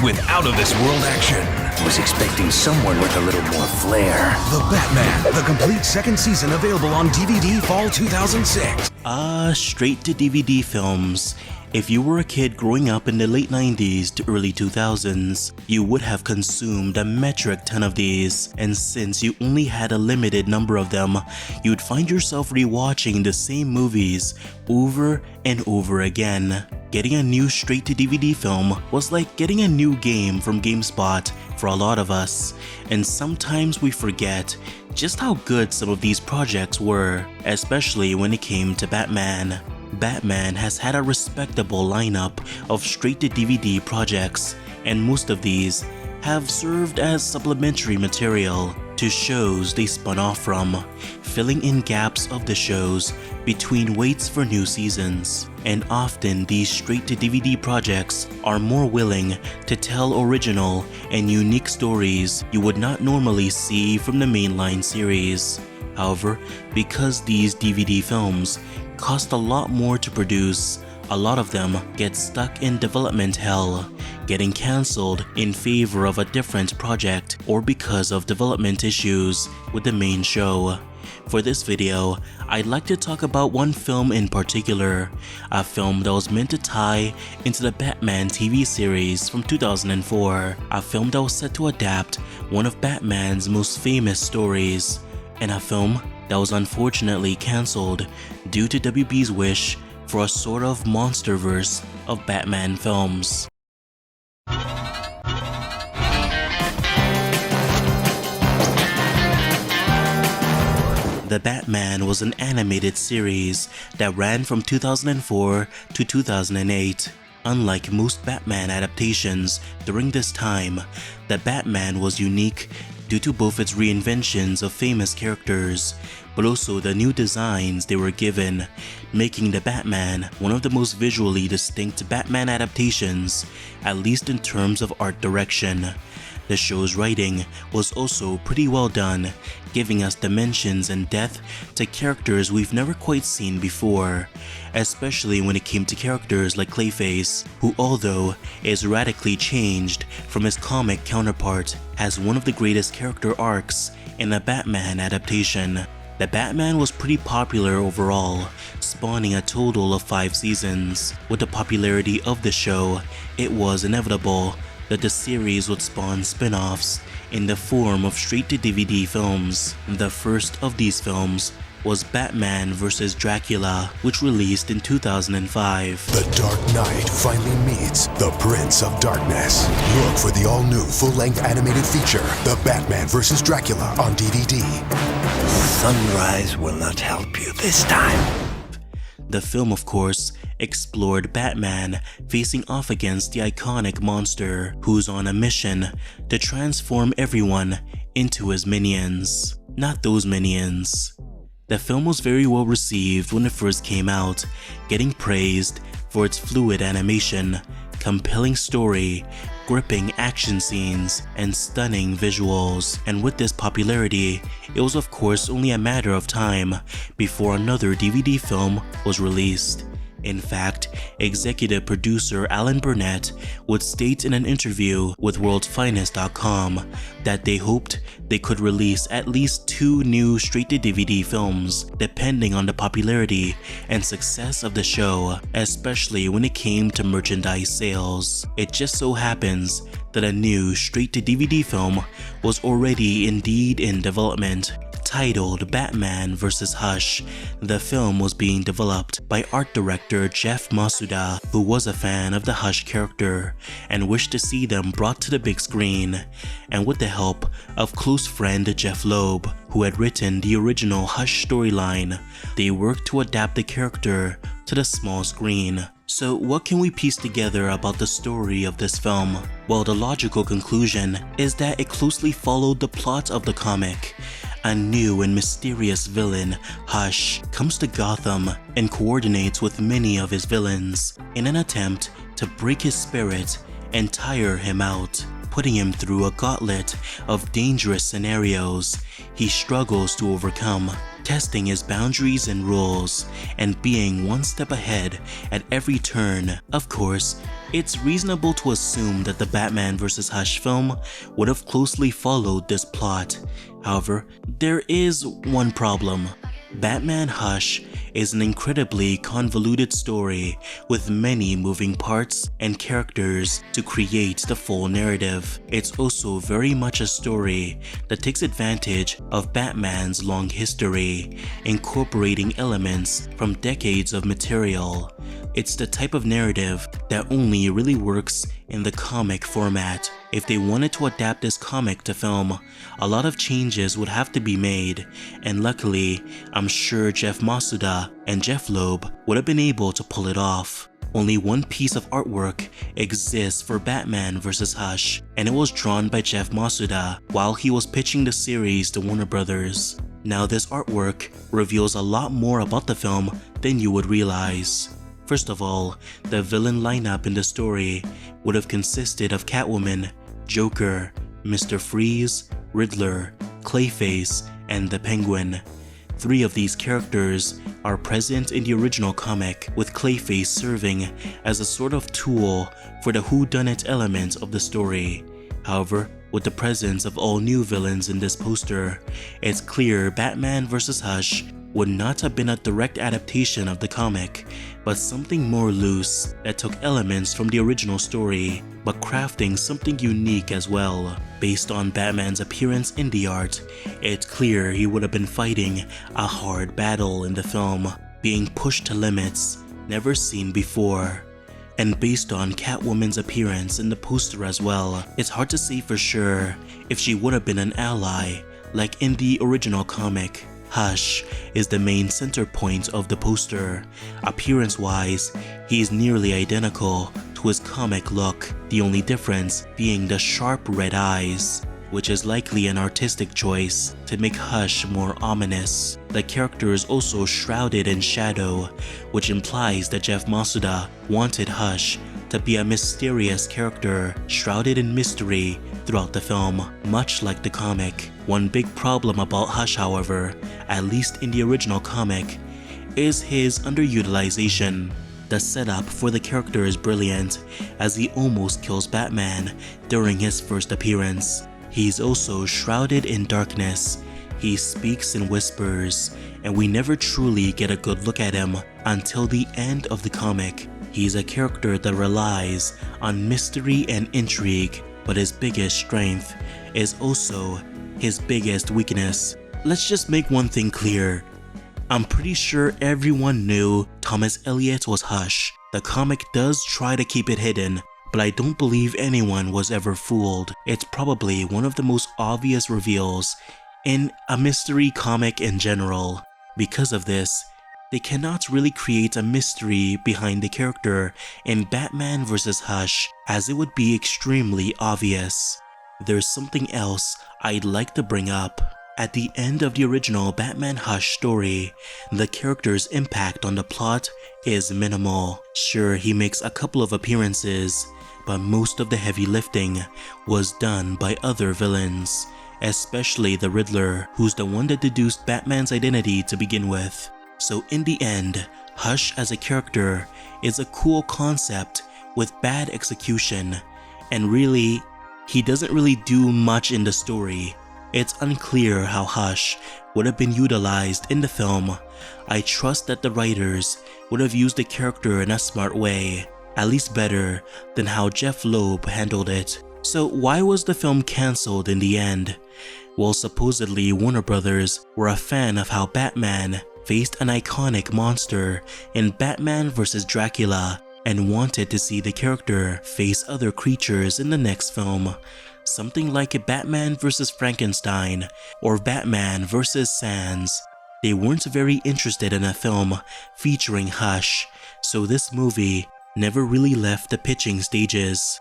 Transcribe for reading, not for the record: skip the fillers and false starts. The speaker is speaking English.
with out-of-this-world action. I was expecting someone with a little more flair. The Batman, the complete second season available on DVD fall 2006. Straight to DVD films. If you were a kid growing up in the late 90s to early 2000s, you would have consumed a metric ton of these, and since you only had a limited number of them, you'd find yourself rewatching the same movies over and over again. Getting a new straight-to-DVD film was like getting a new game from GameSpot for a lot of us, and sometimes we forget just how good some of these projects were, especially when it came to Batman. Batman has had a respectable lineup of straight-to-DVD projects, and most of these have served as supplementary material to shows they spun off from, filling in gaps of the shows between waits for new seasons. And often these straight-to-DVD projects are more willing to tell original and unique stories you would not normally see from the mainline series. However, because these DVD films cost a lot more to produce, a lot of them get stuck in development hell, getting cancelled in favor of a different project or because of development issues with the main show. For this video, I'd like to talk about one film in particular, a film that was meant to tie into the Batman TV series from 2004, a film that was set to adapt one of Batman's most famous stories, and a film that was unfortunately cancelled due to WB's wish for a sort of monsterverse of Batman films. The Batman was an animated series that ran from 2004 to 2008. Unlike most Batman adaptations during this time, The Batman was unique due to both its reinventions of famous characters, but also the new designs they were given, making The Batman one of the most visually distinct Batman adaptations, at least in terms of art direction. The show's writing was also pretty well done, giving us dimensions and depth to characters we've never quite seen before, especially when it came to characters like Clayface, who although is radically changed from his comic counterpart, has one of the greatest character arcs in a Batman adaptation. The Batman was pretty popular overall, spawning a total of 5 seasons. With the popularity of the show, it was inevitable that the series would spawn spin-offs in the form of straight-to-DVD films. The first of these films was Batman vs. Dracula, which released in 2005. The Dark Knight finally meets the Prince of Darkness. Look for the all-new full-length animated feature, The Batman vs. Dracula, on DVD. Sunrise will not help you this time. The film, of course, explored Batman facing off against the iconic monster who's on a mission to transform everyone into his minions. Not those minions. The film was very well received when it first came out, getting praised for its fluid animation, compelling story, gripping action scenes, and stunning visuals. And with this popularity, it was of course only a matter of time before another DVD film was released. In fact, executive producer Alan Burnett would state in an interview with World'sFinest.com that they hoped they could release at least 2 new straight-to-DVD films, depending on the popularity and success of the show, especially when it came to merchandise sales. It just so happens that a new straight-to-DVD film was already indeed in development. Titled Batman vs. Hush, the film was being developed by art director Jeff Masuda, who was a fan of the Hush character and wished to see them brought to the big screen, and with the help of close friend Jeff Loeb, who had written the original Hush storyline, they worked to adapt the character to the small screen. So what can we piece together about the story of this film? Well, the logical conclusion is that it closely followed the plot of the comic. A new and mysterious villain, Hush, comes to Gotham and coordinates with many of his villains in an attempt to break his spirit and tire him out, putting him through a gauntlet of dangerous scenarios he struggles to overcome, testing his boundaries and rules, and being one step ahead at every turn. Of course, It's reasonable to assume that the Batman vs. Hush film would have closely followed this plot. However, there is one problem. Batman Hush is an incredibly convoluted story with many moving parts and characters to create the full narrative. It's also very much a story that takes advantage of Batman's long history, incorporating elements from decades of material. It's the type of narrative that only really works in the comic format. If they wanted to adapt this comic to film, a lot of changes would have to be made, and luckily, I'm sure Jeff Masuda and Jeff Loeb would have been able to pull it off. Only one piece of artwork exists for Batman vs. Hush, and it was drawn by Jeff Masuda while he was pitching the series to Warner Brothers. Now this artwork reveals a lot more about the film than you would realize. First of all, the villain lineup in the story would have consisted of Catwoman, Joker, Mr. Freeze, Riddler, Clayface, and the Penguin. 3 of these characters are present in the original comic, with Clayface serving as a sort of tool for the whodunit element of the story. However, with the presence of all new villains in this poster, it's clear Batman vs. Hush would not have been a direct adaptation of the comic, but something more loose that took elements from the original story, but crafting something unique as well. Based on Batman's appearance in the art, it's clear he would have been fighting a hard battle in the film, being pushed to limits never seen before. And based on Catwoman's appearance in the poster as well, it's hard to say for sure if she would have been an ally, like in the original comic. Hush is the main center point of the poster. Appearance-wise, he is nearly identical to his comic look, the only difference being the sharp red eyes, which is likely an artistic choice to make Hush more ominous. The character is also shrouded in shadow, which implies that Jeff Masuda wanted Hush to be a mysterious character shrouded in mystery throughout the film, much like the comic. One big problem about Hush, however, at least in the original comic, is his underutilization. The setup for the character is brilliant, as he almost kills Batman during his first appearance. He's also shrouded in darkness. He speaks in whispers, and we never truly get a good look at him until the end of the comic. He's a character that relies on mystery and intrigue, but his biggest strength is also his biggest weakness. Let's just make one thing clear. I'm pretty sure everyone knew Thomas Elliot was Hush. The comic does try to keep it hidden, but I don't believe anyone was ever fooled. It's probably one of the most obvious reveals in a mystery comic in general. Because of this, they cannot really create a mystery behind the character in Batman vs. Hush, as it would be extremely obvious. There's something else I'd like to bring up. At the end of the original Batman Hush story, the character's impact on the plot is minimal. Sure, he makes a couple of appearances, but most of the heavy lifting was done by other villains, especially the Riddler, who's the one that deduced Batman's identity to begin with. So in the end, Hush as a character is a cool concept with bad execution, and really, he doesn't really do much in the story. It's unclear how Hush would have been utilized in the film. I trust that the writers would have used the character in a smart way, at least better than how Jeff Loeb handled it. So why was the film cancelled in the end? Well, supposedly Warner Brothers were a fan of how Batman faced an iconic monster in Batman vs. Dracula and wanted to see the character face other creatures in the next film. Something like a Batman vs. Frankenstein or Batman vs. Sans. They weren't very interested in a film featuring Hush, so this movie never really left the pitching stages.